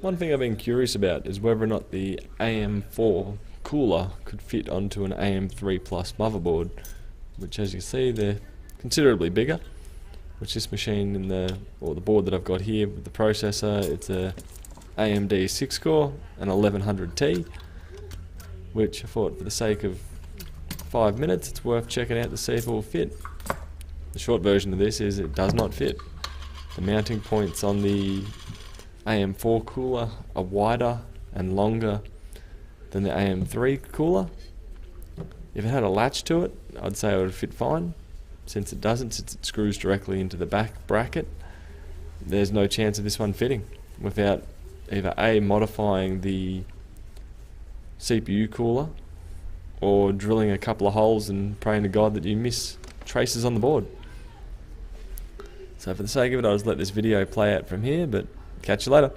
One thing I've been curious about is whether or not the AM4 cooler could fit onto an AM3 Plus motherboard, which, as you see, they're considerably bigger. Which this machine the board that I've got here with the processor, it's a AMD 6 core and 1100T, which I thought for the sake of 5 minutes it's worth checking out to see if it will fit. The short version of this is it does not fit. The mounting points on the AM4 cooler are wider and longer than the AM3 cooler. If it had a latch to it, I'd say it would fit fine. Since it doesn't, since it screws directly into the back bracket, there's no chance of this one fitting without either A, modifying the CPU cooler, or drilling a couple of holes and praying to God that you miss traces on the board. So for the sake of it, I'll just let this video play out from here, but catch you later.